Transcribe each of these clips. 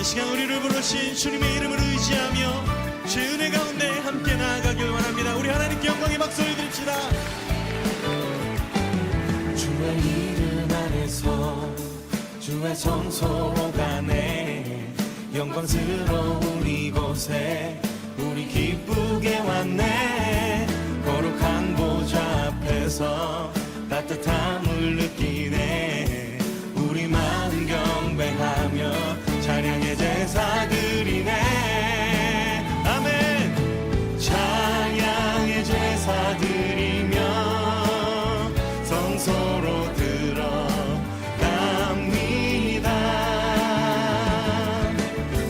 시간 우리를 부르신 주님의 이름을 의지하며 주의 은혜 가운데 함께 나아가길 원합니다. 우리 하나님께 영광의 박수 드립시다. 주의 이름 안에서 주의 성소로 가네. 영광스러운 이곳에 우리 기쁘게 왔네. 거룩한 보좌 앞에서 따뜻함을 느끼네. 우리 마음 경배하며 찬양의 제사 드리네. 아멘. 찬양의 제사 드리며 성소로 들어갑니다.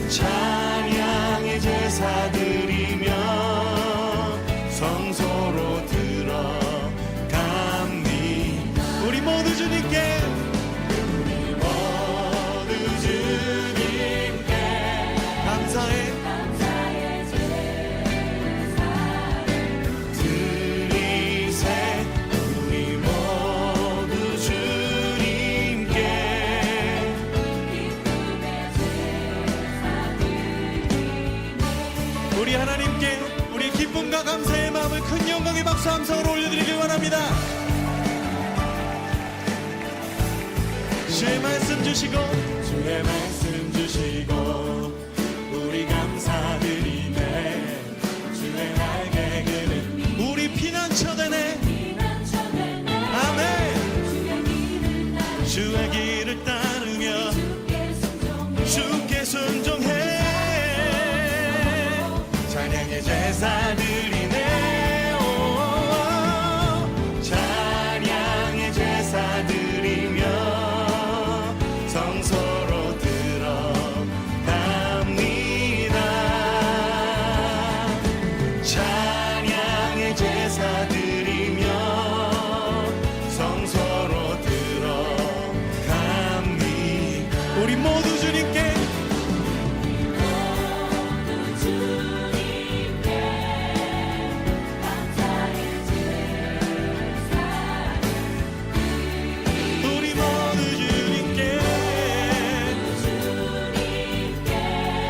찬양의 제사 드리며 성소로 들어갑니다. 우리 모두 주님께 감사해 드리세. 우리 모두 주님께 우리 하나님께 우리 기쁨과 감사의 마음을 큰 영광의 박수 함성으로 올려드리길 원합니다. 주의 말씀 주시고 주의 말씀 주시고 우리 감사드리네. 주의 날개 그는 우리 피난처 되네. 아멘. 주의 길을 따르며 주께 순종해. 찬양의 제사 드리네. 오, 찬양의 제사 드리며 성소로 들어갑니다. 찬양의 제사 드리며 성소로 들어갑니다. 우리 모두 주님께 우리 모두 주님께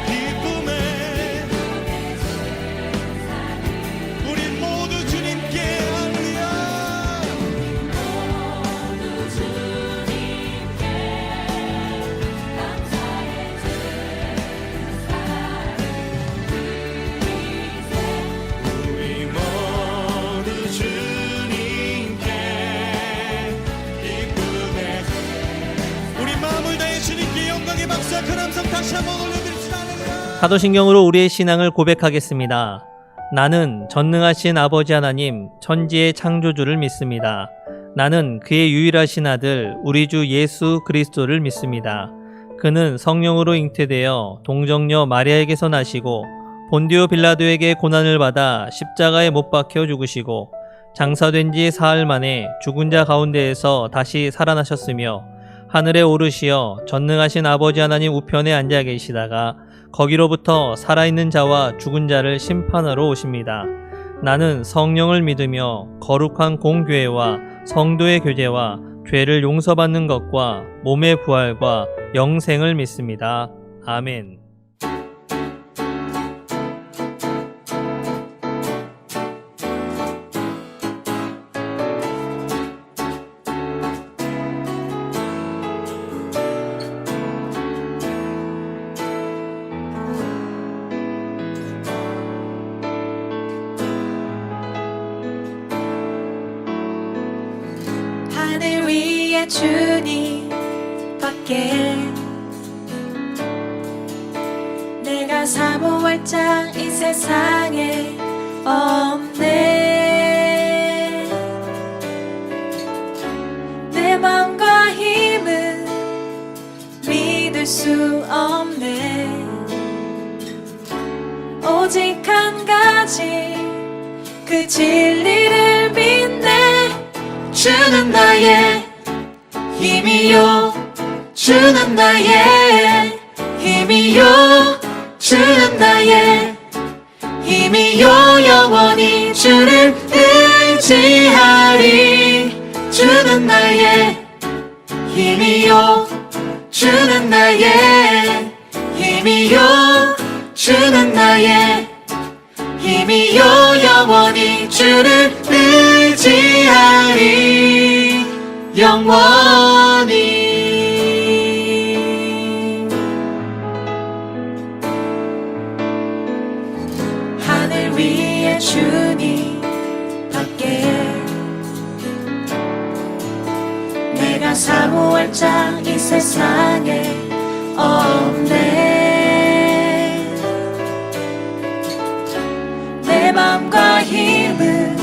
기쁨에 우리 모두 주님께 할렐루야. 우리 모두 주님께 기쁨의 우리 마음을 다해 주님께 영광의 박수와 큰 함성 다시 한번 올려드립시다. 할렐루야. 사도신경으로 우리의 신앙을 고백하겠습니다. 나는 전능하신 아버지 하나님 천지의 창조주를 믿습니다. 나는 그의 유일하신 아들 우리 주 예수 그리스도를 믿습니다. 그는 성령으로 잉태되어 동정녀 마리아에게서 나시고 본디오 빌라도에게 고난을 받아 십자가에 못 박혀 죽으시고 장사된 지 사흘 만에 죽은 자 가운데에서 다시 살아나셨으며 하늘에 오르시어 전능하신 아버지 하나님 우편에 앉아 계시다가 거기로부터 살아있는 자와 죽은 자를 심판하러 오십니다. 나는 성령을 믿으며 거룩한 공교회와 성도의 교제와 죄를 용서받는 것과 몸의 부활과 영생을 믿습니다. 아멘. 하늘 위에 주님 밖에 내가 사모할 자 이 세상에 없네. 내 맘과 힘은 믿을 수 없네. 오직 한 가지 그 진리를 믿네. 주는 나의 힘이요, 주는 나의 힘이요, 주는 나의 힘이요. 영원히 주를 의지하리. 주는 나의 힘이요, 주는 나의 힘이요. 힘이요 주는 나의 힘이요 영원히 주를 의지하리 영원히 하늘 위에 주님 밖에 내가 사모할 자 이 세상에 없네 내 맘과 힘은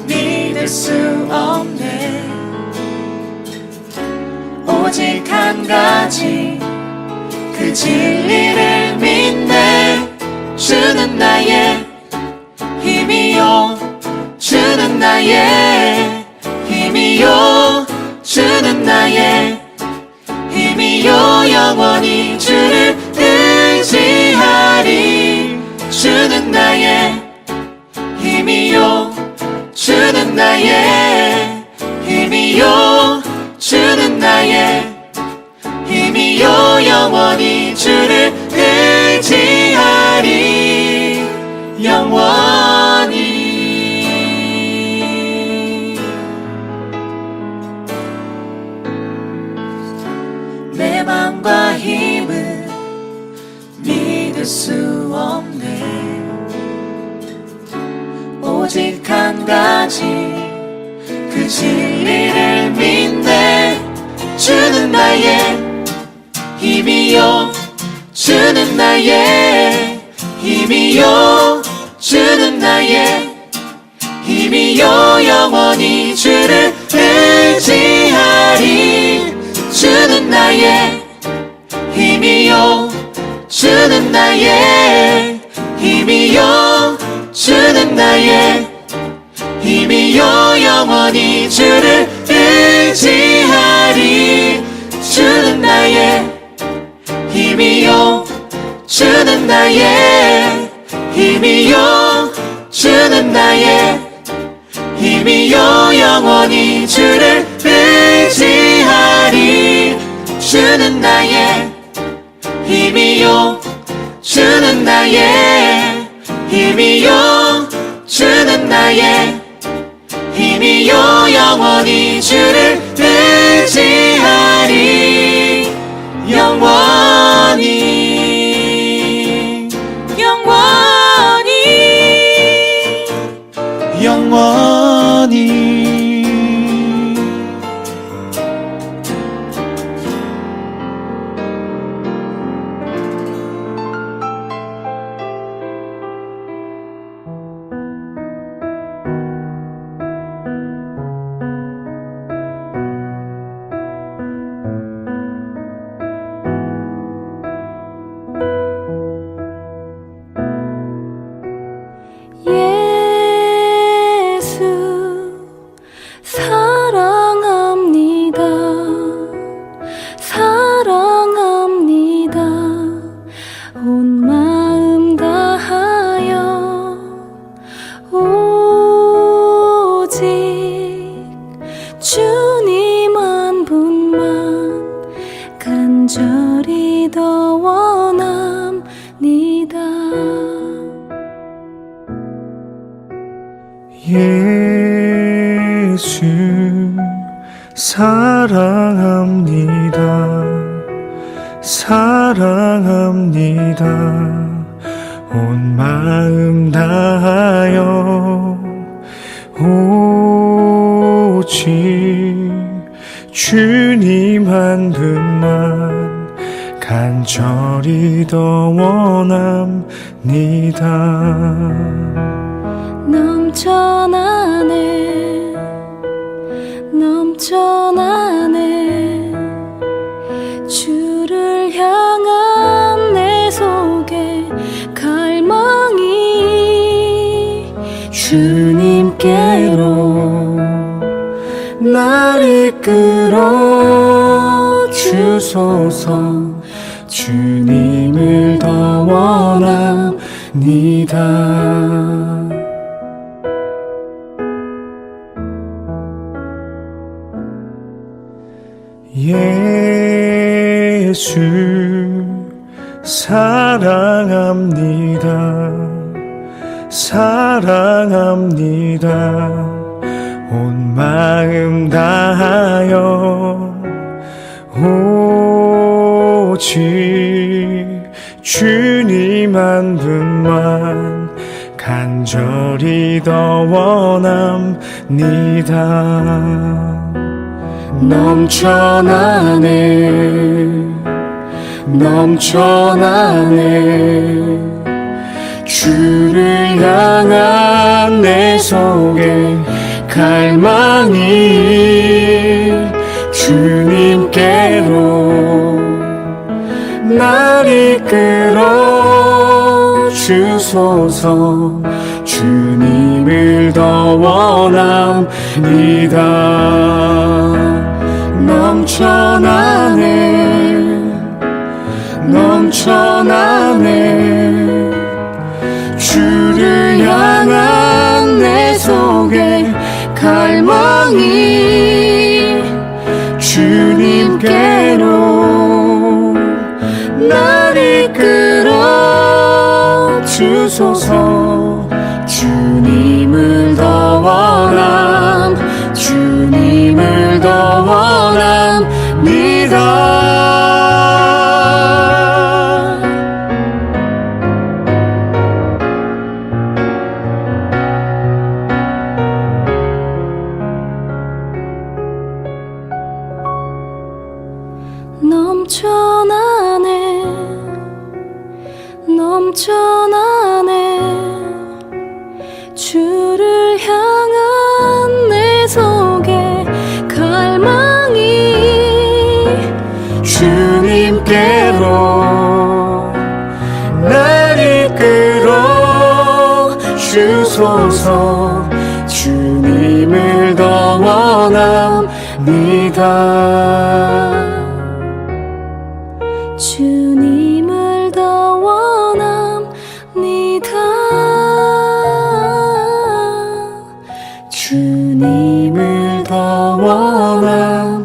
믿을 수 없네 오직 한 가지 그 진리를 믿네 주는 나의 힘이요 주는 나의 힘이요 주는 나의 힘이요 영원히 주를 의지하리 주는 나의 힘이요 주는 나의 힘이요 주는 나의 힘이요 영원히 주를 의지하리 영원히 내 맘과 힘은 믿을 수 없네 오직 한 가지 그 진리를 믿네 주는 나의 힘이요 주는 나의 힘이요 주는 나의 힘이요 영원히 주를 의지하리 주는 나의 힘이요 주는 나의 힘이요 주는 나의 힘이요 영원히 주를 의지하리 주는 나의 힘이요 주는 나의 힘이요 주는 나의 힘이요 영원히 주를 의지하리 주는 나의 힘이요 주는 나의 힘이요 주는 나의 힘이요 영원히 주를 의지하리 영원히 영원히 영원히 사랑합니다 사랑합니다 온 마음 다하여 오직 주님 한 분만 간절히 더 원합니다 예수 사랑합니다 사랑합니다 온 마음 다하여 오직 주님 한 분만 간절히 더 원합니다 넘쳐나네 넘쳐나네 주를 향한 내 속에 갈망이 주님께로 날 이끌어 주소서 주님을 더 원합니다 예수 사랑합니다. 온 마음 다하여 오직 주님 한 분만 간절히 더 원합니다. 넘쳐나네 주를 향한 내 속에 갈망이 주님께로 날 이끌어 주소서. 주님을 더 원합니다. 넘쳐나네 주를 향한 내 속에 갈망이 주님께로 날 이끌어 주소서. 주님을 더 원합니다. 넘쳐나네 주를 향한 내 속에 갈망이 주님께로 날 이끌어 주소서. 주님을 더 원합니다. 주님을 더 원합니다. 주님을 더 원합니다.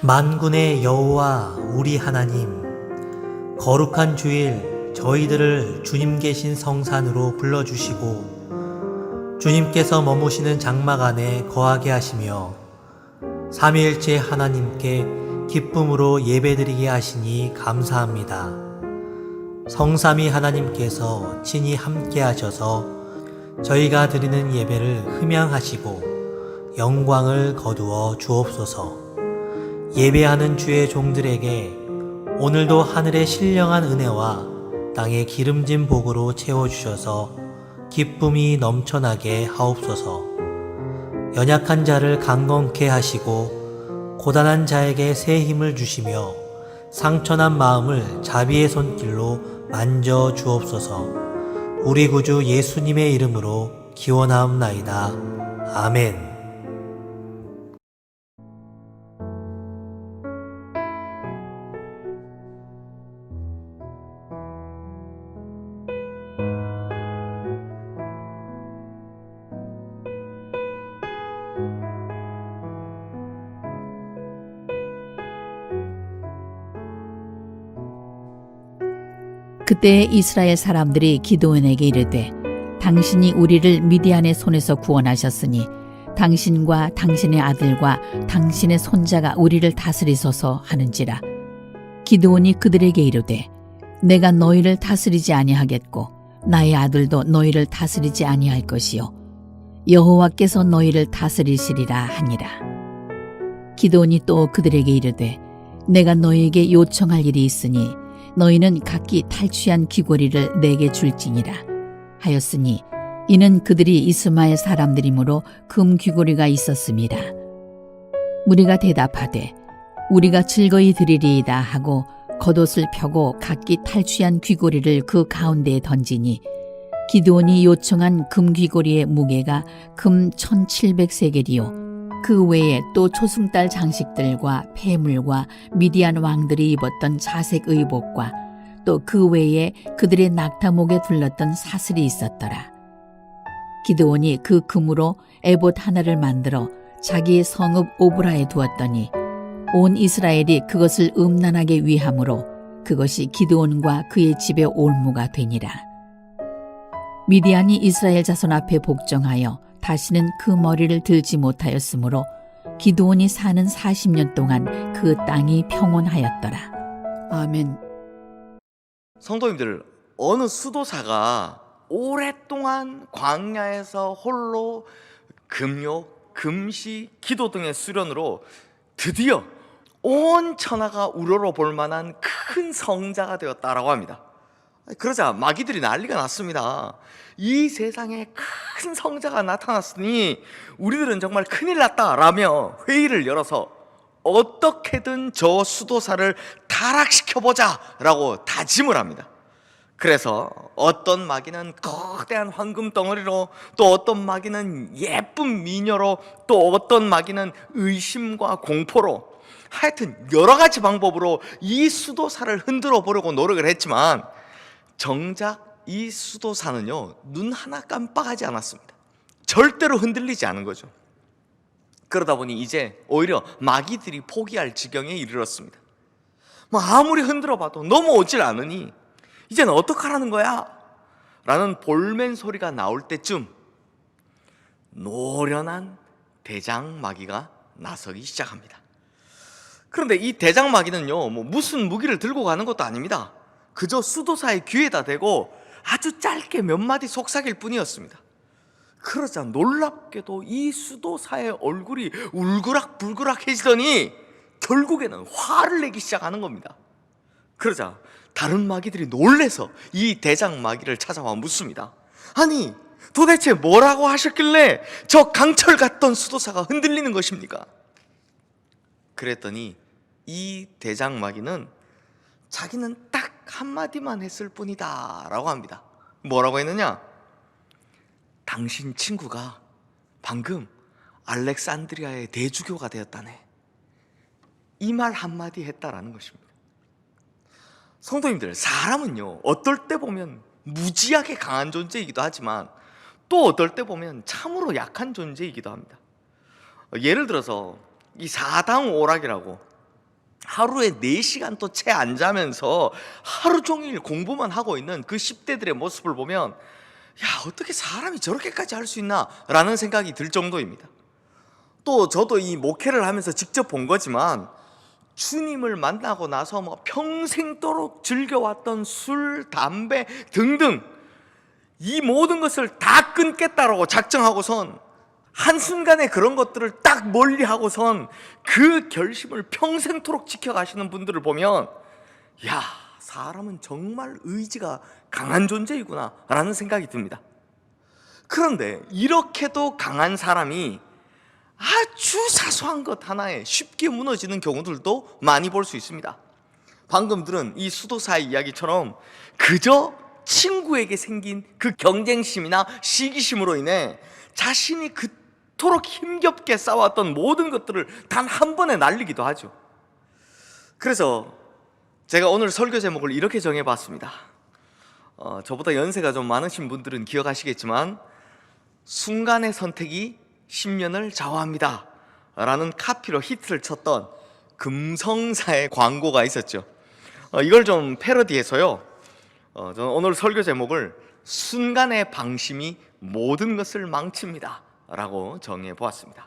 만군의 여호와 우리 하나님, 거룩한 주일 저희들을 주님 계신 성산으로 불러주시고 주님께서 머무시는 장막 안에 거하게 하시며 삼위일체 하나님께 기쁨으로 예배드리게 하시니 감사합니다. 성삼위 하나님께서 친히 함께 하셔서 저희가 드리는 예배를 흠양하시고 영광을 거두어 주옵소서. 예배하는 주의 종들에게 오늘도 하늘의 신령한 은혜와 땅의 기름진 복으로 채워주셔서 기쁨이 넘쳐나게 하옵소서. 연약한 자를 강건케 하시고 고단한 자에게 새 힘을 주시며 상처난 마음을 자비의 손길로 만져 주옵소서. 우리 구주 예수님의 이름으로 기원하옵나이다. 아멘. 그때 이스라엘 사람들이 기드온에게 이르되 당신이 우리를 미디안의 손에서 구원하셨으니 당신과 당신의 아들과 당신의 손자가 우리를 다스리소서 하는지라. 기드온이 그들에게 이르되 내가 너희를 다스리지 아니하겠고 나의 아들도 너희를 다스리지 아니할 것이요 여호와께서 너희를 다스리시리라 하니라. 기드온이 또 그들에게 이르되 내가 너희에게 요청할 일이 있으니 너희는 각기 탈취한 귀고리를 내게 줄지니라 하였으니 이는 그들이 이스마엘 사람들이므로 금 귀고리가 있었습니다. 무리가 대답하되 우리가 즐거이 드리리이다 하고 겉옷을 펴고 각기 탈취한 귀고리를 그 가운데에 던지니 기드온이 요청한 금 귀고리의 무게가 금 1700세겔이요 그 외에 또 초승달 장식들과 폐물과 미디안 왕들이 입었던 자색 의복과 또 그 외에 그들의 낙타목에 둘렀던 사슬이 있었더라. 기드온이 그 금으로 에봇 하나를 만들어 자기의 성읍 오브라에 두었더니 온 이스라엘이 그것을 음란하게 위함으로 그것이 기드온과 그의 집의 올무가 되니라. 미디안이 이스라엘 자손 앞에 복종하여 다시는 그 머리를 들지 못하였으므로 기드온이 사는 40년 동안 그 땅이 평온하였더라. 아멘. 성도님들, 어느 수도사가 오랫동안 광야에서 홀로 금욕, 금시, 기도 등의 수련으로 드디어 온 천하가 우러러볼 만한 큰 성자가 되었다라고 합니다. 그러자 마귀들이 난리가 났습니다. 이 세상에 큰 성자가 나타났으니 우리들은 정말 큰일 났다라며 회의를 열어서 어떻게든 저 수도사를 타락시켜보자 라고 다짐을 합니다. 그래서 어떤 마귀는 거대한 황금 덩어리로, 또 어떤 마귀는 예쁜 미녀로, 또 어떤 마귀는 의심과 공포로, 하여튼 여러 가지 방법으로 이 수도사를 흔들어 보려고 노력을 했지만 정작 이 수도사는요, 눈 하나 깜빡하지 않았습니다. 절대로 흔들리지 않은 거죠. 그러다 보니 이제 오히려 마귀들이 포기할 지경에 이르렀습니다. 아무리 흔들어 봐도 넘어오질 않으니 이제는 어떡하라는 거야? 라는 볼멘 소리가 나올 때쯤 노련한 대장 마귀가 나서기 시작합니다. 그런데 이 대장 마귀는요, 무슨 무기를 들고 가는 것도 아닙니다. 그저 수도사의 귀에다 대고 아주 짧게 몇 마디 속삭일 뿐이었습니다. 그러자 놀랍게도 이 수도사의 얼굴이 울그락불그락해지더니 결국에는 화를 내기 시작하는 겁니다. 그러자 다른 마귀들이 놀래서 이 대장 마귀를 찾아와 묻습니다. 아니, 도대체 뭐라고 하셨길래 저 강철 같던 수도사가 흔들리는 것입니까? 그랬더니 이 대장 마귀는 자기는 딱 한마디만 했을 뿐이다 라고 합니다. 뭐라고 했느냐? 당신 친구가 방금 알렉산드리아의 대주교가 되었다네. 이 말 한마디 했다라는 것입니다. 성도님들, 사람은요, 어떨 때 보면 무지하게 강한 존재이기도 하지만 또 어떨 때 보면 참으로 약한 존재이기도 합니다. 예를 들어서 이 사당오락이라고 하루에 4시간도 채 안 자면서 하루 종일 공부만 하고 있는 그 10대들의 모습을 보면 야, 어떻게 사람이 저렇게까지 할 수 있나? 라는 생각이 들 정도입니다. 또 저도 이 목회를 하면서 직접 본 거지만 주님을 만나고 나서 평생도록 즐겨왔던 술, 담배 등등 이 모든 것을 다 끊겠다라고 작정하고선 한순간에 그런 것들을 딱 멀리하고선 그 결심을 평생토록 지켜가시는 분들을 보면 야, 사람은 정말 의지가 강한 존재이구나 라는 생각이 듭니다. 그런데 이렇게도 강한 사람이 아주 사소한 것 하나에 쉽게 무너지는 경우들도 많이 볼 수 있습니다. 방금 들은 이 수도사의 이야기처럼 그저 친구에게 생긴 그 경쟁심이나 시기심으로 인해 자신이 그토록 힘겹게 쌓아왔던 모든 것들을 단 한 번에 날리기도 하죠. 그래서 제가 오늘 설교 제목을 이렇게 정해봤습니다. 저보다 연세가 좀 많으신 분들은 기억하시겠지만 순간의 선택이 10년을 좌우합니다 라는 카피로 히트를 쳤던 금성사의 광고가 있었죠. 이걸 좀 패러디해서요, 저는 오늘 설교 제목을 순간의 방심이 모든 것을 망칩니다 라고 정해보았습니다.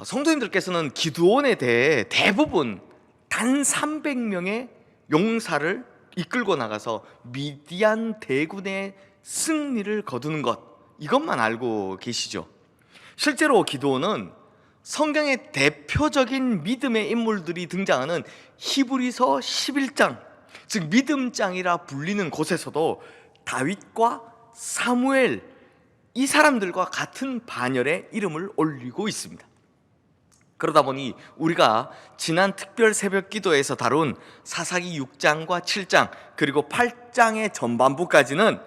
성도님들께서는 기드온에 대해 대부분 단 300명의 용사를 이끌고 나가서 미디안 대군의 승리를 거두는 것, 이것만 알고 계시죠? 실제로 기드온은 성경의 대표적인 믿음의 인물들이 등장하는 히브리서 11장, 즉 믿음장이라 불리는 곳에서도 다윗과 사무엘, 이 사람들과 같은 반열에 이름을 올리고 있습니다. 그러다 보니 우리가 지난 특별 새벽 기도에서 다룬 사사기 6장과 7장 그리고 8장의 전반부까지는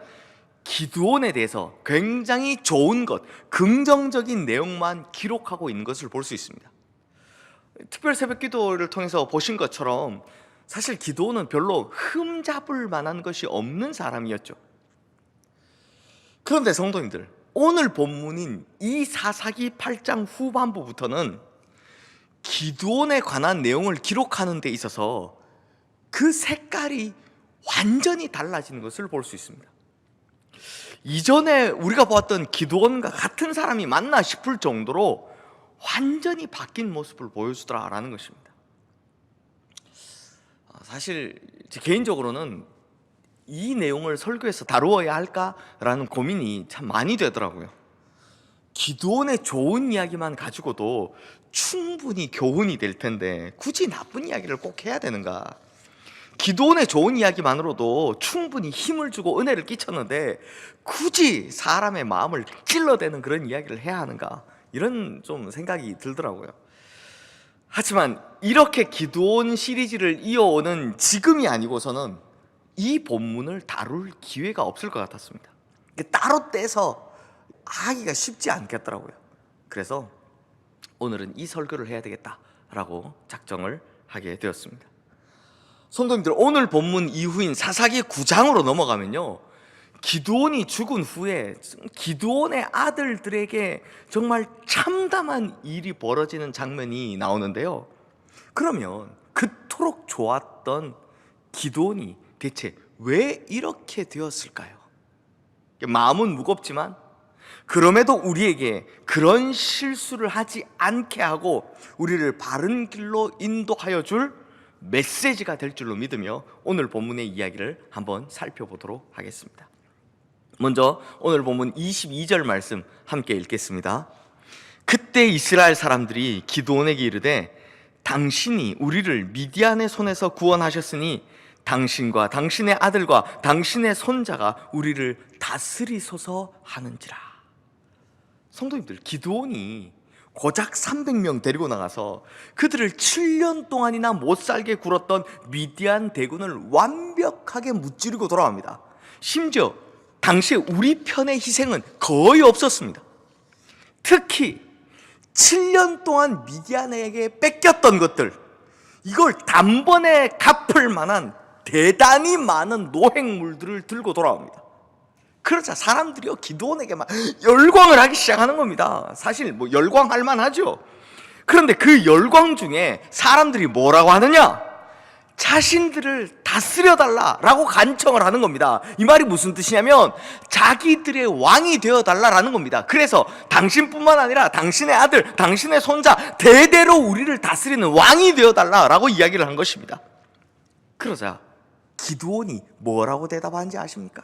기드온에 대해서 굉장히 좋은 것, 긍정적인 내용만 기록하고 있는 것을 볼 수 있습니다. 특별 새벽 기도를 통해서 보신 것처럼 사실 기드온은 별로 흠잡을 만한 것이 없는 사람이었죠. 그런데 성도님들, 오늘 본문인 이 사사기 8장 후반부부터는 기드온에 관한 내용을 기록하는 데 있어서 그 색깔이 완전히 달라지는 것을 볼 수 있습니다. 이전에 우리가 보았던 기드온과 같은 사람이 맞나 싶을 정도로 완전히 바뀐 모습을 보여주더라라는 것입니다. 사실 제 개인적으로는 이 내용을 설교에서 다루어야 할까라는 고민이 참 많이 되더라고요. 기드온의 좋은 이야기만 가지고도 충분히 교훈이 될 텐데 굳이 나쁜 이야기를 꼭 해야 되는가? 기드온의 좋은 이야기만으로도 충분히 힘을 주고 은혜를 끼쳤는데 굳이 사람의 마음을 찔러대는 그런 이야기를 해야 하는가? 이런 좀 생각이 들더라고요. 하지만 이렇게 기드온 시리즈를 이어오는 지금이 아니고서는 이 본문을 다룰 기회가 없을 것 같았습니다. 따로 떼서 하기가 쉽지 않겠더라고요. 그래서 오늘은 이 설교를 해야 되겠다라고 작정을 하게 되었습니다. 성도님들, 오늘 본문 이후인 사사기 9장으로 넘어가면요, 기드온이 죽은 후에 기드온의 아들들에게 정말 참담한 일이 벌어지는 장면이 나오는데요. 그러면 그토록 좋았던 기드온이 대체 왜 이렇게 되었을까요? 마음은 무겁지만 그럼에도 우리에게 그런 실수를 하지 않게 하고 우리를 바른 길로 인도하여 줄 메시지가 될 줄로 믿으며 오늘 본문의 이야기를 한번 살펴보도록 하겠습니다. 먼저 오늘 본문 22절 말씀 함께 읽겠습니다. 그때 이스라엘 사람들이 기드온에게 이르되 당신이 우리를 미디안의 손에서 구원하셨으니 당신과 당신의 아들과 당신의 손자가 우리를 다스리소서 하는지라. 성도님들, 기드온이 고작 300명 데리고 나가서 그들을 7년 동안이나 못 살게 굴었던 미디안 대군을 완벽하게 무찌르고 돌아옵니다. 심지어 당시에 우리 편의 희생은 거의 없었습니다. 특히 7년 동안 미디안에게 뺏겼던 것들, 이걸 단번에 갚을 만한 대단히 많은 노획물들을 들고 돌아옵니다. 그러자 사람들이요, 기드온에게 막 열광을 하기 시작하는 겁니다. 사실 뭐 열광할 만하죠. 그런데 그 열광 중에 사람들이 뭐라고 하느냐? 자신들을 다스려달라라고 간청을 하는 겁니다. 이 말이 무슨 뜻이냐면 자기들의 왕이 되어달라라는 겁니다. 그래서 당신뿐만 아니라 당신의 아들, 당신의 손자 대대로 우리를 다스리는 왕이 되어달라라고 이야기를 한 것입니다. 그러자 기드온이 뭐라고 대답하는지 아십니까?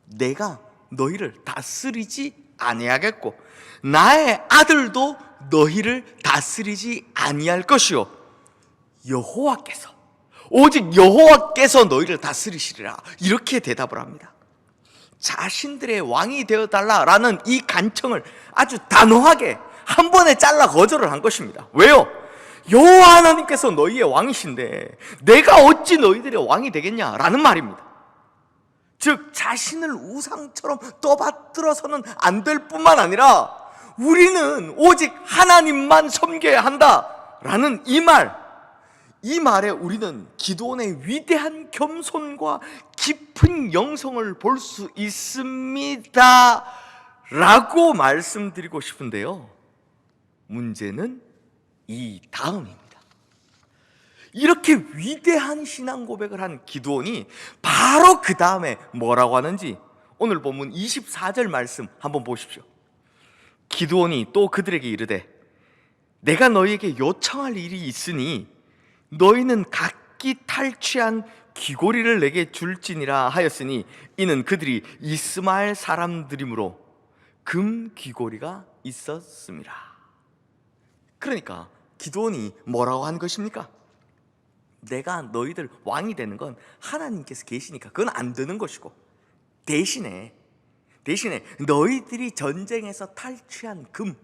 내가 너희를 다스리지 아니하겠고 나의 아들도 너희를 다스리지 아니할 것이요 여호와께서, 오직 여호와께서 너희를 다스리시리라, 이렇게 대답을 합니다. 자신들의 왕이 되어달라라는 이 간청을 아주 단호하게 한 번에 잘라 거절을 한 것입니다. 왜요? 여호와 하나님께서 너희의 왕이신데 내가 어찌 너희들의 왕이 되겠냐라는 말입니다. 즉 자신을 우상처럼 떠받들어서는 안 될 뿐만 아니라 우리는 오직 하나님만 섬겨야 한다라는 이 말에 우리는 기드온의 위대한 겸손과 깊은 영성을 볼 수 있습니다 라고 말씀드리고 싶은데요, 문제는 이 다음입니다. 이렇게 위대한 신앙 고백을 한 기드온이 바로 그 다음에 뭐라고 하는지 오늘 본문 24절 말씀 한번 보십시오. 기드온이 또 그들에게 이르되 내가 너희에게 요청할 일이 있으니 너희는 각각 각기 탈취한 귀고리를 내게 줄지니라 하였으니 이는 그들이 이스마엘 사람들이므로 금 귀고리가 있었습니다. 그러니까 기드온이 뭐라고 한 것입니까? 내가 너희들 왕이 되는 건 하나님께서 계시니까 그건 안 되는 것이고, 대신에 너희들이 전쟁에서 탈취한 금,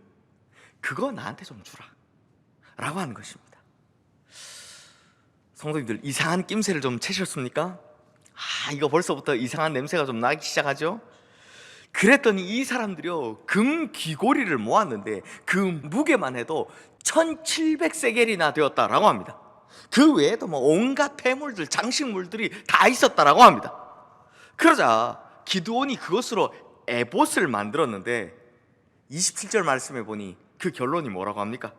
그거 나한테 좀 주라 라고 하는 것입니다. 성도님들, 이상한 낌새를 좀 채셨습니까? 이거 벌써부터 이상한 냄새가 좀 나기 시작하죠? 그랬더니 이 사람들이요, 금 귀고리를 모았는데 그 무게만 해도 1700세겔이나 되었다라고 합니다. 그 외에도 뭐 온갖 폐물들, 장식물들이 다 있었다라고 합니다. 그러자 기드온이 그것으로 에봇을 만들었는데 27절 말씀해 보니 그 결론이 뭐라고 합니까?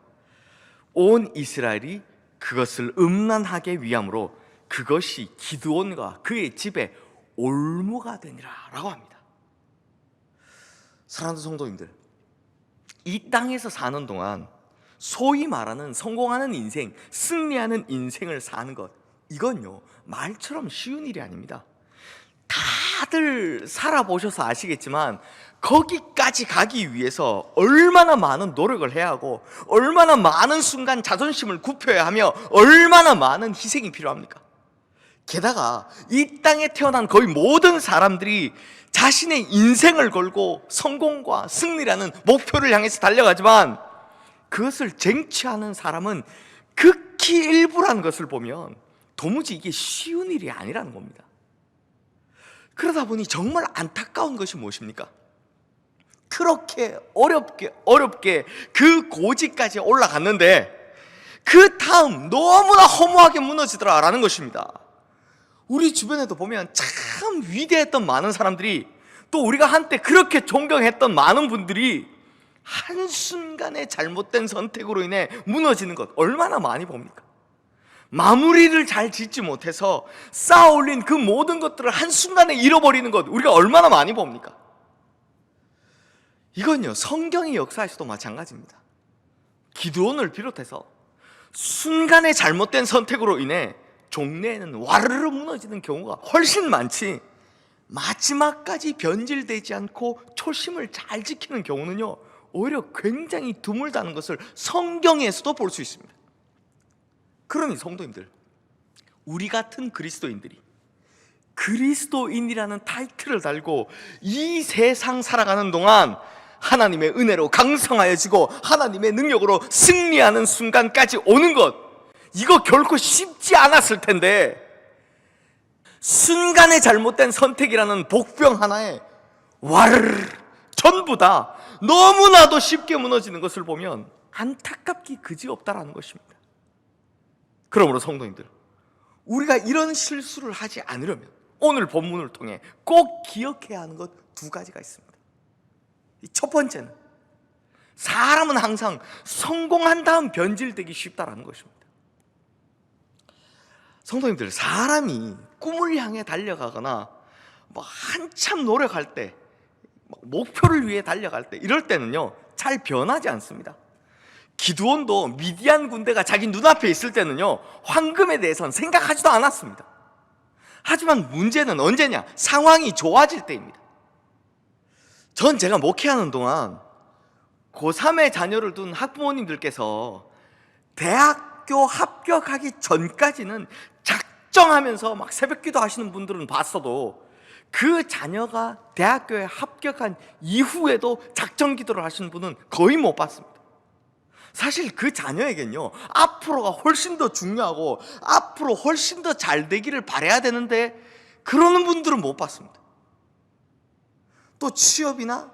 온 이스라엘이 그것을 음란하게 위함으로 그것이 기드온과 그의 집에 올무가 되니라 라고 합니다. 사랑하는 성도님들, 이 땅에서 사는 동안 소위 말하는 성공하는 인생, 승리하는 인생을 사는 것, 이건요 말처럼 쉬운 일이 아닙니다. 다들 살아보셔서 아시겠지만 거기까지 가기 위해서 얼마나 많은 노력을 해야 하고, 얼마나 많은 순간 자존심을 굽혀야 하며, 얼마나 많은 희생이 필요합니까? 게다가 이 땅에 태어난 거의 모든 사람들이 자신의 인생을 걸고 성공과 승리라는 목표를 향해서 달려가지만 그것을 쟁취하는 사람은 극히 일부라는 것을 보면 도무지 이게 쉬운 일이 아니라는 겁니다. 그러다 보니 정말 안타까운 것이 무엇입니까? 그렇게 어렵게 그 고지까지 올라갔는데 그 다음 너무나 허무하게 무너지더라라는 것입니다. 우리 주변에도 보면 참 위대했던 많은 사람들이, 또 우리가 한때 그렇게 존경했던 많은 분들이 한순간에 잘못된 선택으로 인해 무너지는 것 얼마나 많이 봅니까? 마무리를 잘 짓지 못해서 쌓아 올린 그 모든 것들을 한순간에 잃어버리는 것 우리가 얼마나 많이 봅니까? 이건요 성경의 역사에서도 마찬가지입니다. 기드온을 비롯해서 순간에 잘못된 선택으로 인해 종래에는 와르르 무너지는 경우가 훨씬 많지, 마지막까지 변질되지 않고 초심을 잘 지키는 경우는요 오히려 굉장히 드물다는 것을 성경에서도 볼 수 있습니다. 그러니 성도님들, 우리 같은 그리스도인들이 그리스도인이라는 타이틀을 달고 이 세상 살아가는 동안 하나님의 은혜로 강성하여지고 하나님의 능력으로 승리하는 순간까지 오는 것, 이거 결코 쉽지 않았을 텐데 순간에 잘못된 선택이라는 복병 하나에 와르르 전부 다 너무나도 쉽게 무너지는 것을 보면 안타깝기 그지없다라는 것입니다. 그러므로 성도님들, 우리가 이런 실수를 하지 않으려면 오늘 본문을 통해 꼭 기억해야 하는 것 두 가지가 있습니다. 첫 번째는 사람은 항상 성공한 다음 변질되기 쉽다라는 것입니다. 성도님들, 사람이 꿈을 향해 달려가거나 한참 노력할 때, 목표를 위해 달려갈 때, 이럴 때는요 잘 변하지 않습니다. 기드온도 미디안 군대가 자기 눈앞에 있을 때는요 황금에 대해서는 생각하지도 않았습니다. 하지만 문제는 언제냐? 상황이 좋아질 때입니다. 전 제가 목회하는 동안 고3의 자녀를 둔 학부모님들께서 대학교 합격하기 전까지는 작정하면서 막 새벽기도 하시는 분들은 봤어도 그 자녀가 대학교에 합격한 이후에도 작정기도를 하시는 분은 거의 못 봤습니다. 사실 그 자녀에겐요 앞으로가 훨씬 더 중요하고 앞으로 훨씬 더 잘 되기를 바라야 되는데 그러는 분들은 못 봤습니다. 또 취업이나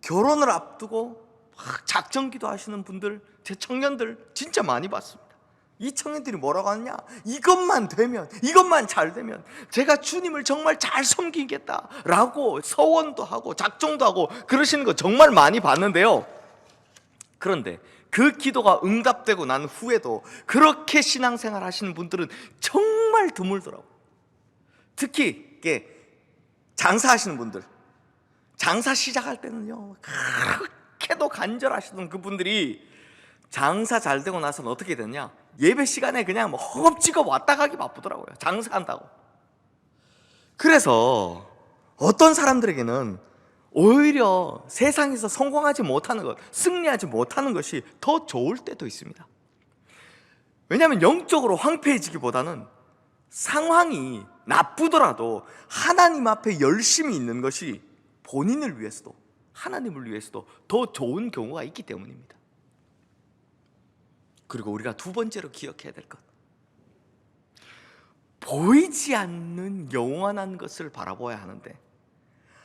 결혼을 앞두고 막 작정기도 하시는 분들, 제 청년들 진짜 많이 봤습니다. 이 청년들이 뭐라고 하느냐? 이것만 되면, 이것만 잘 되면 제가 주님을 정말 잘 섬기겠다라고 서원도 하고 작정도 하고 그러시는 거 정말 많이 봤는데요. 그런데 그 기도가 응답되고 난 후에도 그렇게 신앙생활 하시는 분들은 정말 드물더라고요. 특히 이게 장사하시는 분들, 장사 시작할 때는요 그렇게도 간절하시던 그분들이 장사 잘 되고 나서는 어떻게 됐냐? 예배 시간에 그냥 뭐 허겁지겁 왔다 가기 바쁘더라고요. 장사한다고. 그래서 어떤 사람들에게는 오히려 세상에서 성공하지 못하는 것, 승리하지 못하는 것이 더 좋을 때도 있습니다. 왜냐하면 영적으로 황폐해지기보다는 상황이 나쁘더라도 하나님 앞에 열심히 있는 것이 본인을 위해서도 하나님을 위해서도 더 좋은 경우가 있기 때문입니다. 그리고 우리가 두 번째로 기억해야 될 것, 보이지 않는 영원한 것을 바라보아야 하는데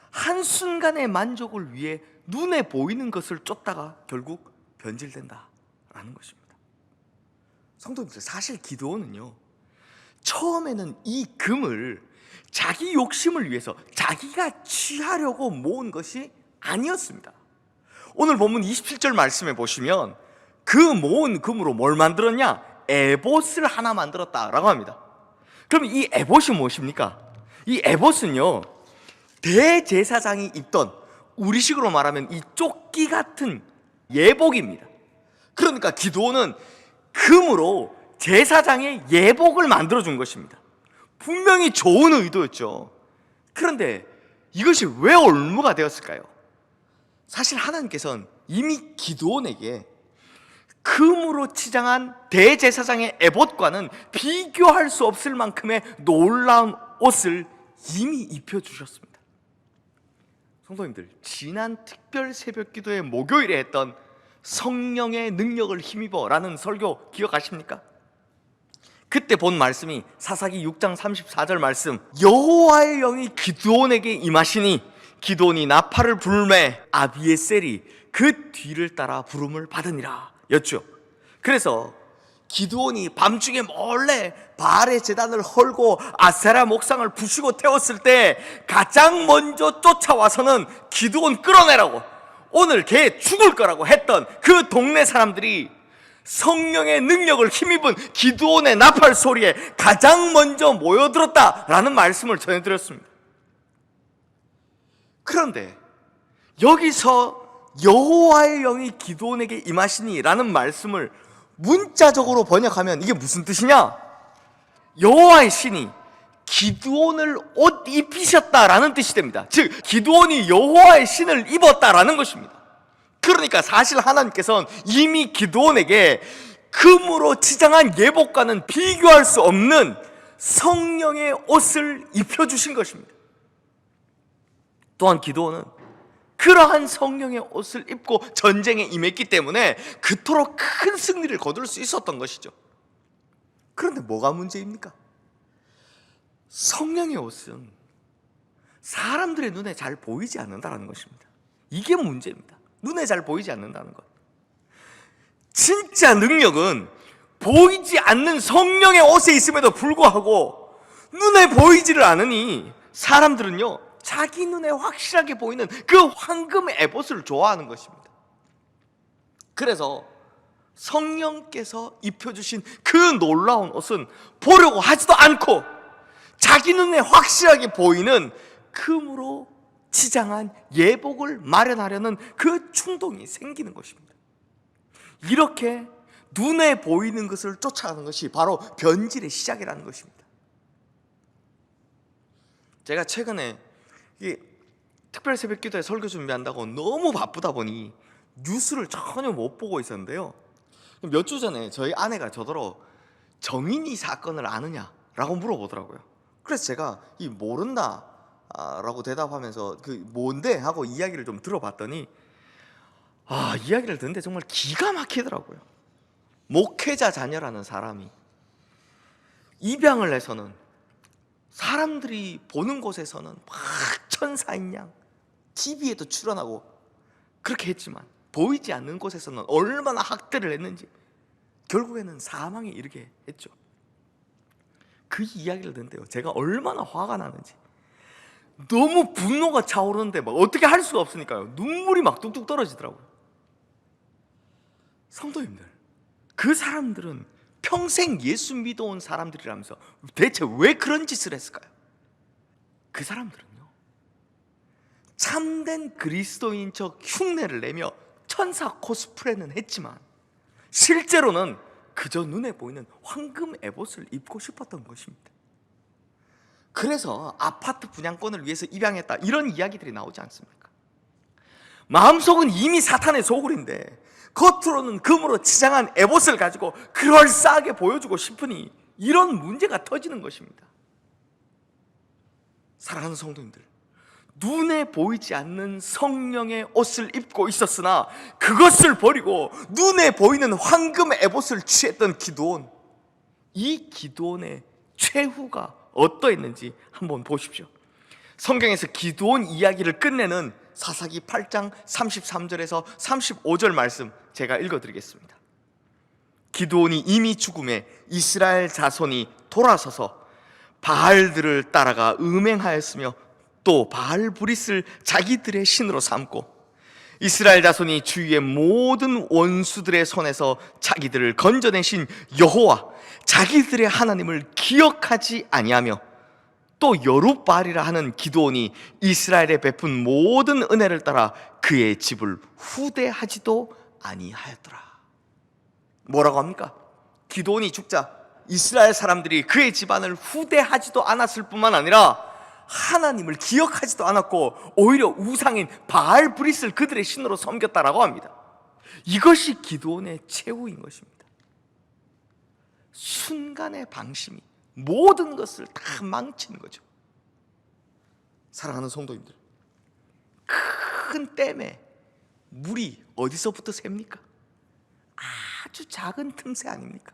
한순간의 만족을 위해 눈에 보이는 것을 쫓다가 결국 변질된다라는 것입니다. 성도님들, 사실 기드온은요, 처음에는 이 금을 자기 욕심을 위해서 자기가 취하려고 모은 것이 아니었습니다. 오늘 본문 27절 말씀에 보시면 그 모은 금으로 뭘 만들었냐? 에봇을 하나 만들었다라고 합니다. 그럼 이 에봇이 무엇입니까? 이 에봇은요, 대제사장이 입던, 우리식으로 말하면 이 조끼 같은 예복입니다. 그러니까 기드온은 금으로 제사장의 예복을 만들어준 것입니다. 분명히 좋은 의도였죠. 그런데 이것이 왜 올무가 되었을까요? 사실 하나님께서는 이미 기드온에게 금으로 치장한 대제사장의 에봇과는 비교할 수 없을 만큼의 놀라운 옷을 이미 입혀주셨습니다. 성도님들, 지난 특별 새벽기도의 목요일에 했던 성령의 능력을 힘입어 라는 설교 기억하십니까? 그때 본 말씀이 사사기 6장 34절 말씀, 여호와의 영이 기드온에게 임하시니 기드온이 나팔을 불매 아비에셀이 그 뒤를 따라 부름을 받으니라 였죠. 그래서 기드온이 밤중에 몰래 바알의 제단을 헐고 아세라 목상을 부수고 태웠을 때 가장 먼저 쫓아와서는 기드온 끌어내라고, 오늘 걔 죽을 거라고 했던 그 동네 사람들이 성령의 능력을 힘입은 기드온의 나팔 소리에 가장 먼저 모여들었다라는 말씀을 전해드렸습니다. 그런데 여기서 여호와의 영이 기드온에게 임하시니 라는 말씀을 문자적으로 번역하면 이게 무슨 뜻이냐? 여호와의 신이 기드온을 옷 입히셨다라는 뜻이 됩니다. 즉 기드온이 여호와의 신을 입었다라는 것입니다. 그러니까 사실 하나님께서는 이미 기드온에게 금으로 치장한 예복과는 비교할 수 없는 성령의 옷을 입혀주신 것입니다. 또한 기드온은 그러한 성령의 옷을 입고 전쟁에 임했기 때문에 그토록 큰 승리를 거둘 수 있었던 것이죠. 그런데 뭐가 문제입니까? 성령의 옷은 사람들의 눈에 잘 보이지 않는다는 것입니다. 이게 문제입니다. 눈에 잘 보이지 않는다는 것. 진짜 능력은 보이지 않는 성령의 옷에 있음에도 불구하고 눈에 보이지를 않으니 사람들은요, 자기 눈에 확실하게 보이는 그 황금의 에봇을 좋아하는 것입니다. 그래서 성령께서 입혀주신 그 놀라운 옷은 보려고 하지도 않고 자기 눈에 확실하게 보이는 금으로 치장한 예복을 마련하려는 그 충동이 생기는 것입니다. 이렇게 눈에 보이는 것을 쫓아가는 것이 바로 변질의 시작이라는 것입니다. 제가 최근에 이 특별 새벽 기도에 설교 준비한다고 너무 바쁘다 보니 뉴스를 전혀 못 보고 있었는데요, 몇 주 전에 저희 아내가 저더러 정인이 사건을 아느냐라고 물어보더라고요. 그래서 제가 이 모른다 라고 대답하면서 그 뭔데? 하고 이야기를 좀 들어봤더니 이야기를 듣는데 정말 기가 막히더라고요. 목회자 자녀라는 사람이 입양을 해서는 사람들이 보는 곳에서는 막 천사인 양 TV에도 출연하고 그렇게 했지만 보이지 않는 곳에서는 얼마나 학대를 했는지 결국에는 사망에 이르게 했죠. 그 이야기를 듣는데요, 제가 얼마나 화가 나는지, 너무 분노가 차오르는데 막 어떻게 할 수가 없으니까요, 눈물이 막 뚝뚝 떨어지더라고요. 성도님들, 그 사람들은 평생 예수 믿어온 사람들이라면서 대체 왜 그런 짓을 했을까요? 그 사람들은요, 참된 그리스도인 척 흉내를 내며 천사 코스프레는 했지만 실제로는 그 그저 눈에 보이는 황금 에봇을 입고 싶었던 것입니다. 그래서 아파트 분양권을 위해서 입양했다, 이런 이야기들이 나오지 않습니까? 마음속은 이미 사탄의 소굴인데 겉으로는 금으로 치장한 에봇을 가지고 그럴싸하게 보여주고 싶으니 이런 문제가 터지는 것입니다. 사랑하는 성도님들, 눈에 보이지 않는 성령의 옷을 입고 있었으나 그것을 버리고 눈에 보이는 황금 에봇을 취했던 기드온, 이 기드온의 최후가 어떠했는지 한번 보십시오. 성경에서 기드온 이야기를 끝내는 사사기 8장 33절에서 35절 말씀 제가 읽어드리겠습니다. 기드온이 이미 죽음에 이스라엘 자손이 돌아서서 바알들을 따라가 음행하였으며 또 바알 브릿을 자기들의 신으로 삼고 이스라엘 자손이 주위의 모든 원수들의 손에서 자기들을 건져내신 여호와 자기들의 하나님을 기억하지 아니하며 또 여룻바알이라 하는 기드온이 이스라엘에 베푼 모든 은혜를 따라 그의 집을 후대하지도 아니하였더라. 뭐라고 합니까? 기드온이 죽자 이스라엘 사람들이 그의 집안을 후대하지도 않았을 뿐만 아니라 하나님을 기억하지도 않았고 오히려 우상인 바알 브릿을 그들의 신으로 섬겼다라고 합니다. 이것이 기드온의 최후인 것입니다. 순간의 방심이 모든 것을 다 망치는 거죠. 사랑하는 성도님들, 큰 댐에 물이 어디서부터 셉니까? 아주 작은 틈새 아닙니까?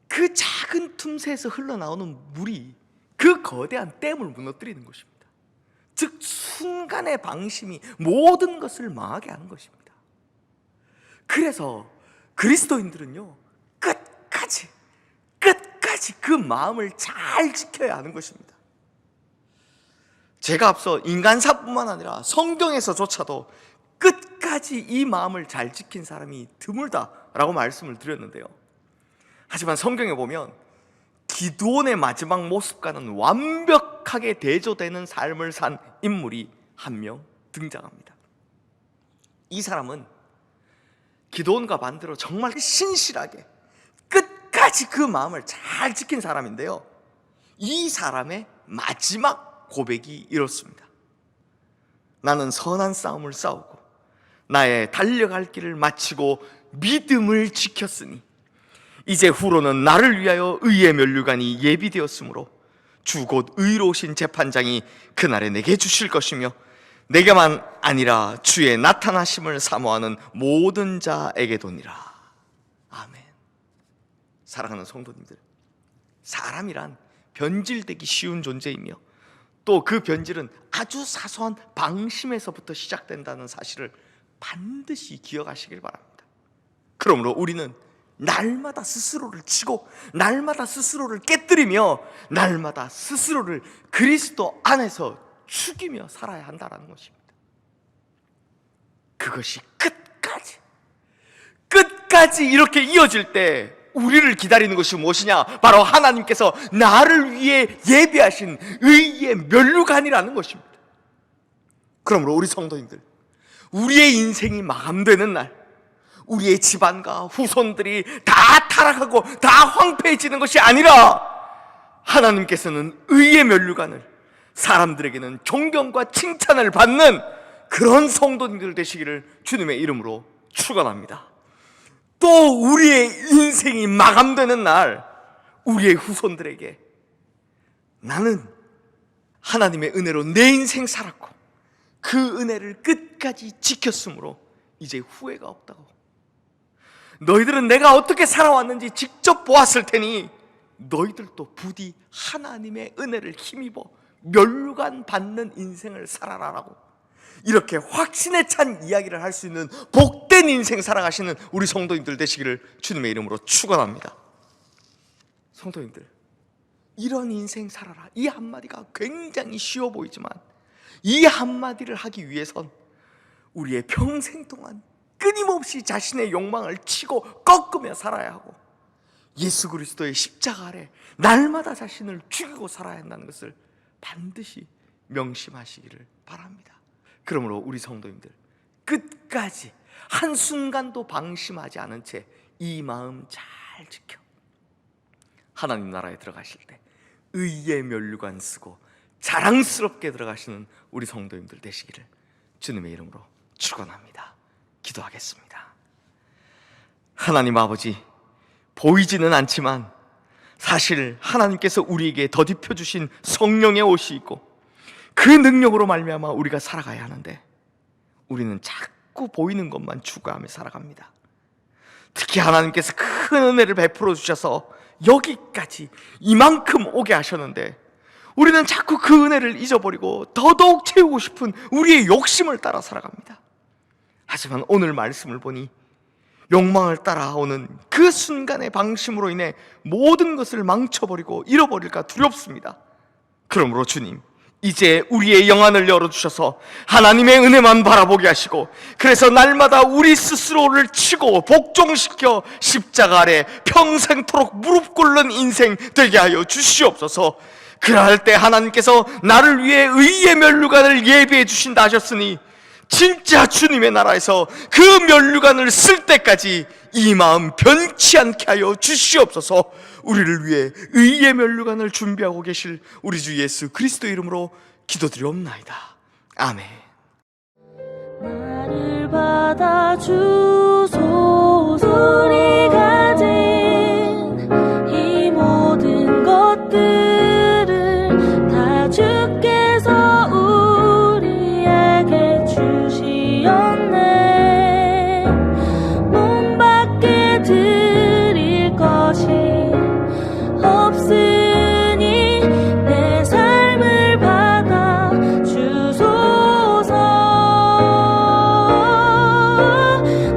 그 작은 틈새에서 흘러나오는 물이 그 거대한 댐을 무너뜨리는 것입니다. 즉 순간의 방심이 모든 것을 망하게 하는 것입니다. 그래서 그리스도인들은요, 끝까지 그 마음을 잘 지켜야 하는 것입니다. 제가 앞서 인간사뿐만 아니라 성경에서조차도 끝까지 이 마음을 잘 지킨 사람이 드물다라고 말씀을 드렸는데요. 하지만 성경에 보면 기드온의 마지막 모습과는 완벽하게 대조되는 삶을 산 인물이 한 명 등장합니다. 이 사람은 기드온과 반대로 정말 신실하게 끝까지 그 마음을 잘 지킨 사람인데요, 이 사람의 마지막 고백이 이렇습니다. 나는 선한 싸움을 싸우고 나의 달려갈 길을 마치고 믿음을 지켰으니 이제 후로는 나를 위하여 의의 면류관이 예비되었으므로 주 곧 의로우신 재판장이 그날에 내게 주실 것이며 내게만 아니라 주의 나타나심을 사모하는 모든 자에게도니라. 아멘. 사랑하는 성도님들, 사람이란 변질되기 쉬운 존재이며 또 그 변질은 아주 사소한 방심에서부터 시작된다는 사실을 반드시 기억하시길 바랍니다. 그러므로 우리는 날마다 스스로를 치고 날마다 스스로를 깨뜨리며 날마다 스스로를 그리스도 안에서 죽이며 살아야 한다는 것입니다. 그것이 끝까지 이렇게 이어질 때 우리를 기다리는 것이 무엇이냐? 바로 하나님께서 나를 위해 예비하신 의의 면류관이라는 것입니다. 그러므로 우리 성도님들, 우리의 인생이 마감되는 날 우리의 집안과 후손들이 다 타락하고 다 황폐해지는 것이 아니라 하나님께서는 의의 면류관을, 사람들에게는 존경과 칭찬을 받는 그런 성도님들 되시기를 주님의 이름으로 축원합니다. 또 우리의 인생이 마감되는 날 우리의 후손들에게 나는 하나님의 은혜로 내 인생 살았고 그 은혜를 끝까지 지켰으므로 이제 후회가 없다고, 너희들은 내가 어떻게 살아왔는지 직접 보았을 테니 너희들도 부디 하나님의 은혜를 힘입어 면류관 받는 인생을 살아라라고, 이렇게 확신에 찬 이야기를 할 수 있는 복된 인생 살아가시는 우리 성도님들 되시기를 주님의 이름으로 축원합니다. 성도님들, 이런 인생 살아라, 이 한마디가 굉장히 쉬워 보이지만 이 한마디를 하기 위해선 우리의 평생 동안 끊임없이 자신의 욕망을 치고 꺾으며 살아야 하고 예수 그리스도의 십자가 아래 날마다 자신을 죽이고 살아야 한다는 것을 반드시 명심하시기를 바랍니다. 그러므로 우리 성도님들, 끝까지 한순간도 방심하지 않은 채 이 마음 잘 지켜 하나님 나라에 들어가실 때 의의 면류관 쓰고 자랑스럽게 들어가시는 우리 성도님들 되시기를 주님의 이름으로 축원합니다. 기도하겠습니다. 하나님 아버지, 보이지는 않지만 사실 하나님께서 우리에게 더딥혀 주신 성령의 옷이 있고 그 능력으로 말미암아 우리가 살아가야 하는데 우리는 자꾸 보이는 것만 추구하며 살아갑니다. 특히 하나님께서 큰 은혜를 베풀어 주셔서 여기까지 이만큼 오게 하셨는데 우리는 자꾸 그 은혜를 잊어버리고 더더욱 채우고 싶은 우리의 욕심을 따라 살아갑니다. 하지만 오늘 말씀을 보니 욕망을 따라오는 그 순간의 방심으로 인해 모든 것을 망쳐버리고 잃어버릴까 두렵습니다. 그러므로 주님, 이제 우리의 영안을 열어주셔서 하나님의 은혜만 바라보게 하시고 그래서 날마다 우리 스스로를 치고 복종시켜 십자가 아래 평생토록 무릎 꿇는 인생 되게 하여 주시옵소서. 그러할 때 하나님께서 나를 위해 의의 면류관을 예비해 주신다 하셨으니 진짜 주님의 나라에서 그 면류관을 쓸 때까지 이 마음 변치 않게 하여 주시옵소서. 우리를 위해 의의 면류관을 준비하고 계실 우리 주 예수 그리스도 이름으로 기도드리옵나이다. 아멘. 나를 받아주소서. 우리 가진 이 모든 것들을 다 주께서 우리에게 주시었네. 몸 밖에 드릴 것이 없으니 내 삶을 받아 주소서.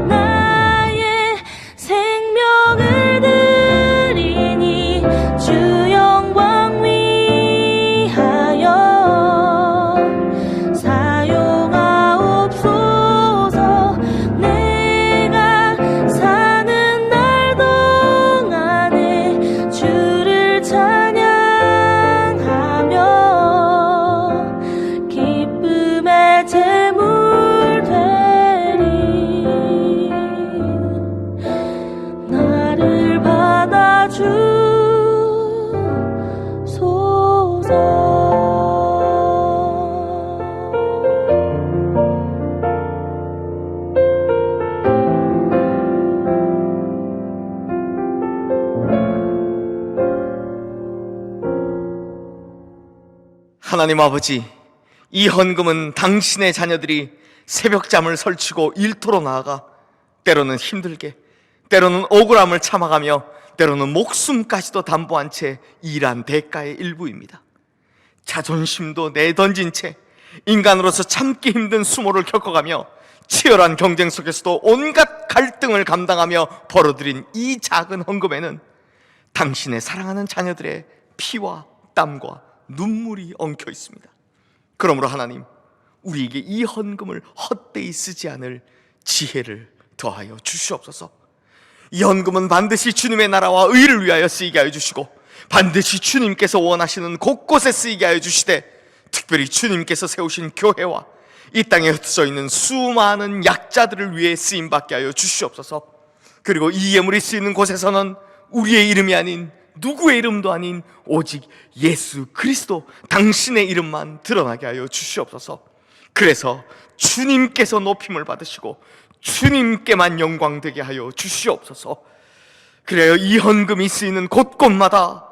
나의 생명을 드리니 주 영광 위하여 사용하옵소서. 내가 사는 날 동안에 주를 찬양하며 기쁨의 제물 되리. 나를 하나님 아버지, 이 헌금은 당신의 자녀들이 새벽잠을 설치고 일터로 나아가 때로는 힘들게, 때로는 억울함을 참아가며 때로는 목숨까지도 담보한 채 일한 대가의 일부입니다. 자존심도 내던진 채 인간으로서 참기 힘든 수모를 겪어가며 치열한 경쟁 속에서도 온갖 갈등을 감당하며 벌어들인 이 작은 헌금에는 당신의 사랑하는 자녀들의 피와 땀과 눈물이 엉켜 있습니다. 그러므로 하나님, 우리에게 이 헌금을 헛되이 쓰지 않을 지혜를 더하여 주시옵소서. 이 헌금은 반드시 주님의 나라와 의를 위하여 쓰이게 하여 주시고 반드시 주님께서 원하시는 곳곳에 쓰이게 하여 주시되 특별히 주님께서 세우신 교회와 이 땅에 흩어져 있는 수많은 약자들을 위해 쓰임받게 하여 주시옵소서. 그리고 이 예물이 쓰이는 곳에서는 우리의 이름이 아닌 누구의 이름도 아닌 오직 예수 그리스도 당신의 이름만 드러나게 하여 주시옵소서. 그래서 주님께서 높임을 받으시고 주님께만 영광되게 하여 주시옵소서. 그래야 이 헌금이 쓰이는 곳곳마다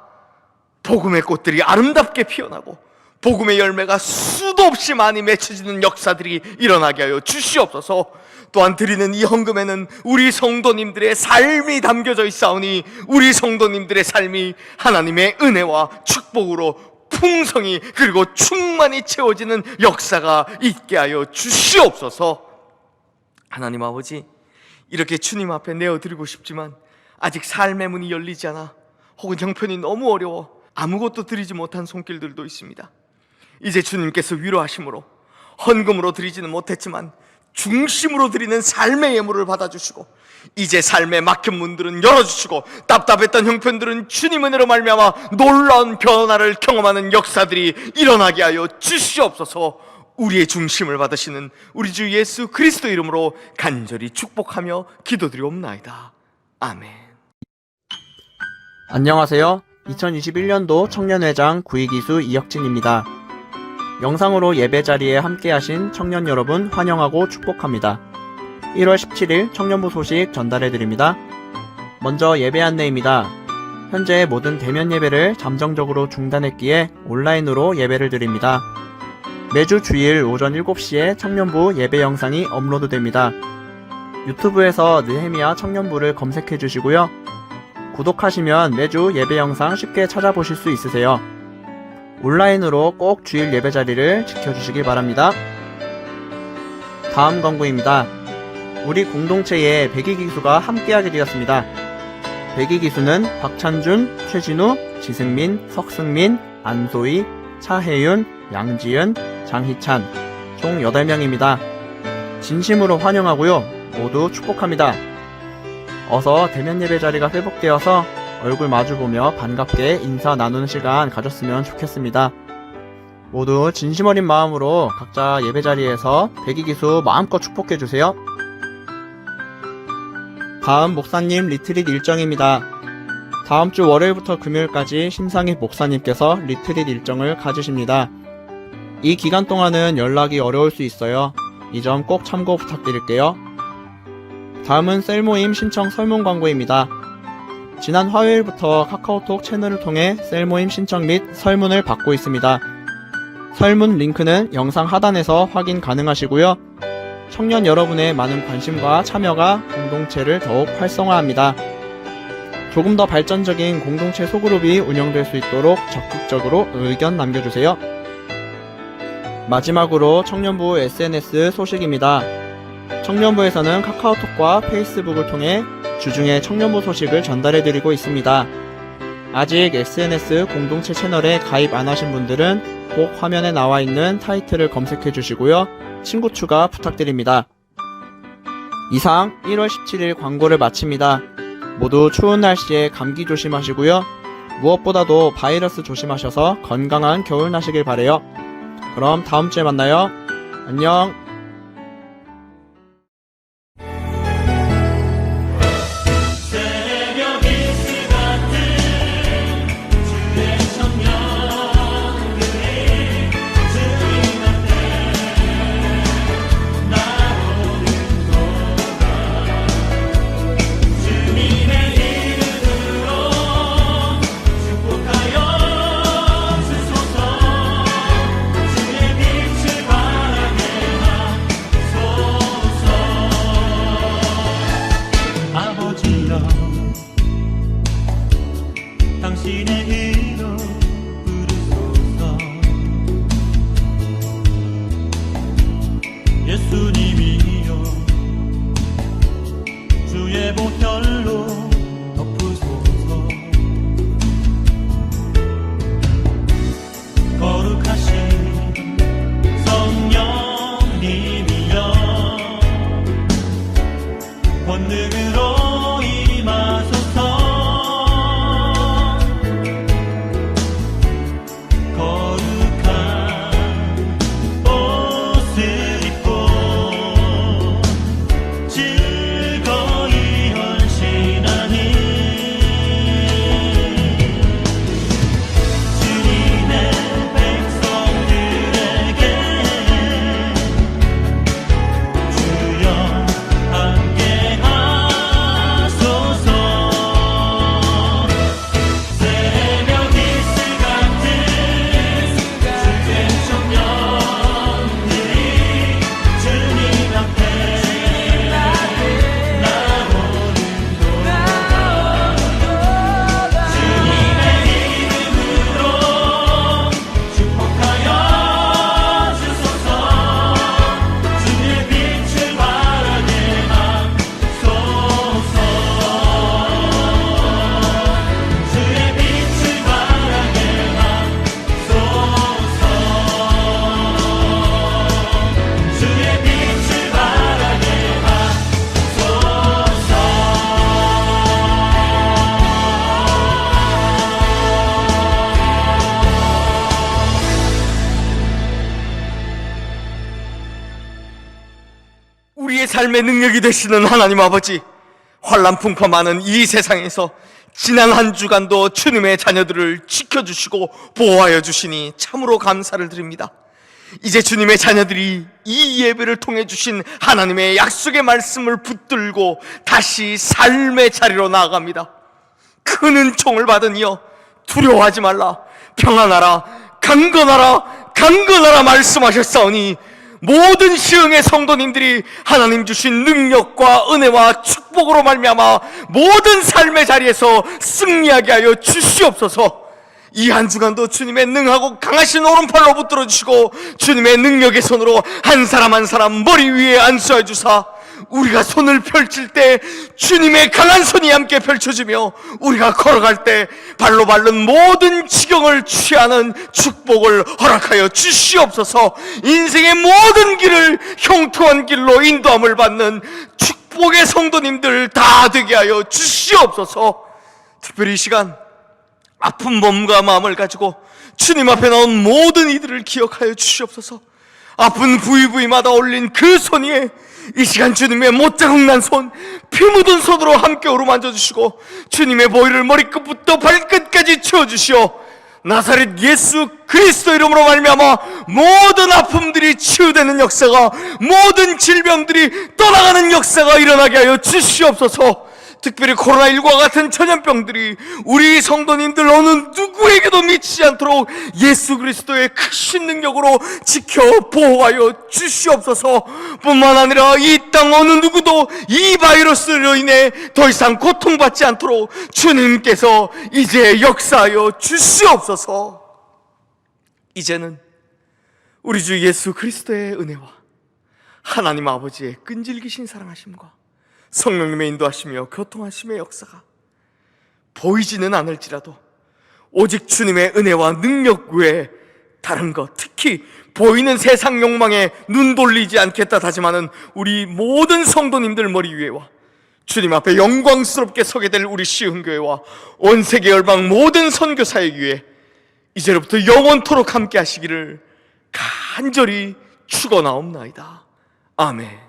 복음의 꽃들이 아름답게 피어나고 복음의 열매가 수도 없이 많이 맺혀지는 역사들이 일어나게 하여 주시옵소서. 또한 드리는 이 헌금에는 우리 성도님들의 삶이 담겨져 있사오니 우리 성도님들의 삶이 하나님의 은혜와 축복으로 풍성히 그리고 충만히 채워지는 역사가 있게 하여 주시옵소서. 하나님 아버지, 이렇게 주님 앞에 내어드리고 싶지만 아직 삶의 문이 열리지 않아 혹은 형편이 너무 어려워 아무것도 드리지 못한 손길들도 있습니다. 이제 주님께서 위로하심으로 헌금으로 드리지는 못했지만 중심으로 드리는 삶의 예물을 받아주시고 이제 삶의 막힌 문들은 열어주시고 답답했던 형편들은 주님 은혜로 말미암아 놀라운 변화를 경험하는 역사들이 일어나게 하여 주시옵소서. 우리의 중심을 받으시는 우리 주 예수 그리스도 이름으로 간절히 축복하며 기도드리옵나이다. 아멘. 안녕하세요. 2021년도 청년회장 구이기수 이혁진입니다. 영상으로 예배 자리에 함께하신 청년 여러분 환영하고 축복합니다. 1월 17일 청년부 소식 전달해드립니다. 먼저 예배 안내입니다. 현재 모든 대면 예배를 잠정적으로 중단했기에 온라인으로 예배를 드립니다. 매주 주일 오전 7시에 청년부 예배 영상이 업로드됩니다. 유튜브에서 느헤미야 청년부를 검색해 주시고요. 구독하시면 매주 예배 영상 쉽게 찾아보실 수 있으세요. 온라인으로 꼭 주일 예배 자리를 지켜주시길 바랍니다. 다음 광고입니다. 우리 공동체에 백이기수가 함께하게 되었습니다. 백이기수는 박찬준, 최진우, 지승민, 석승민, 안소희, 차혜윤, 양지은, 장희찬 총 8명입니다. 진심으로 환영하고요. 모두 축복합니다. 어서 대면 예배 자리가 회복되어서 얼굴 마주보며 반갑게 인사 나누는 시간 가졌으면 좋겠습니다. 모두 진심 어린 마음으로 각자 예배 자리에서 백이기수 마음껏 축복해주세요. 다음 목사님 리트릿 일정입니다. 다음 주 월요일부터 금요일까지 심상희 목사님께서 리트릿 일정을 가지십니다. 이 기간 동안은 연락이 어려울 수 있어요. 이 점 꼭 참고 부탁드릴게요. 다음은 셀모임 신청 설문 광고입니다. 지난 화요일부터 카카오톡 채널을 통해 셀모임 신청 및 설문을 받고 있습니다. 설문 링크는 영상 하단에서 확인 가능하시고요. 청년 여러분의 많은 관심과 참여가 공동체를 더욱 활성화합니다. 조금 더 발전적인 공동체 소그룹이 운영될 수 있도록 적극적으로 의견 남겨주세요. 마지막으로 청년부 SNS 소식입니다. 청년부에서는 카카오톡과 페이스북을 통해 주중에 청년부 소식을 전달해드리고 있습니다. 아직 SNS 공동체 채널에 가입 안 하신 분들은 꼭 화면에 나와 있는 타이틀을 검색해 주시고요. 친구 추가 부탁드립니다. 이상 1월 17일 광고를 마칩니다. 모두 추운 날씨에 감기 조심하시고요. 무엇보다도 바이러스 조심하셔서 건강한 겨울 나시길 바래요. 그럼 다음 주에 만나요. 안녕. 당신의 이름 부르소서. 예수님이여 주의 보혈로 덮으소서. 거룩하신 성령님이여 권능으로 임하소서. 삶의 능력이 되시는 하나님 아버지, 환난 풍파 많은 이 세상에서 지난 한 주간도 주님의 자녀들을 지켜주시고 보호하여 주시니 참으로 감사를 드립니다. 이제 주님의 자녀들이 이 예배를 통해 주신 하나님의 약속의 말씀을 붙들고 다시 삶의 자리로 나아갑니다. 큰 은총을 받은 이여, 두려워하지 말라, 평안하라, 강건하라, 강건하라 말씀하셨사오니 모든 시흥의 성도님들이 하나님 주신 능력과 은혜와 축복으로 말미암아 모든 삶의 자리에서 승리하게 하여 주시옵소서. 이 한 주간도 주님의 능하고 강하신 오른팔로 붙들어 주시고 주님의 능력의 손으로 한 사람 한 사람 머리 위에 안수해 주사 우리가 손을 펼칠 때 주님의 강한 손이 함께 펼쳐지며 우리가 걸어갈 때 발로 밟는 모든 지경을 취하는 축복을 허락하여 주시옵소서. 인생의 모든 길을 형통한 길로 인도함을 받는 축복의 성도님들 다 되게 하여 주시옵소서. 특별히 이 시간 아픈 몸과 마음을 가지고 주님 앞에 나온 모든 이들을 기억하여 주시옵소서. 아픈 부위부위마다 올린 그 손 위에 이 시간 주님의 못자국 난 손, 피 묻은 손으로 함께 어루만져 주시고 주님의 보혈을 머리끝부터 발끝까지 채워주시오. 나사렛 예수 그리스도 이름으로 말미암아 모든 아픔들이 치유되는 역사가, 모든 질병들이 떠나가는 역사가 일어나게 하여 주시옵소서. 특별히 코로나19와 같은 전염병들이 우리 성도님들 어느 누구에게도 미치지 않도록 예수 그리스도의 크신 능력으로 지켜 보호하여 주시옵소서. 뿐만 아니라 이 땅 어느 누구도 이 바이러스로 인해 더 이상 고통받지 않도록 주님께서 이제 역사하여 주시옵소서. 이제는 우리 주 예수 그리스도의 은혜와 하나님 아버지의 끈질기신 사랑하심과 성령님의 인도하시며 교통하심의 역사가 보이지는 않을지라도 오직 주님의 은혜와 능력 외에 다른 것, 특히 보이는 세상 욕망에 눈 돌리지 않겠다 다짐하는 우리 모든 성도님들 머리 위에와 주님 앞에 영광스럽게 서게 될 우리 시흥교회와 온 세계 열방 모든 선교사의 위에 이제로부터 영원토록 함께 하시기를 간절히 축원하옵나이다. 아멘.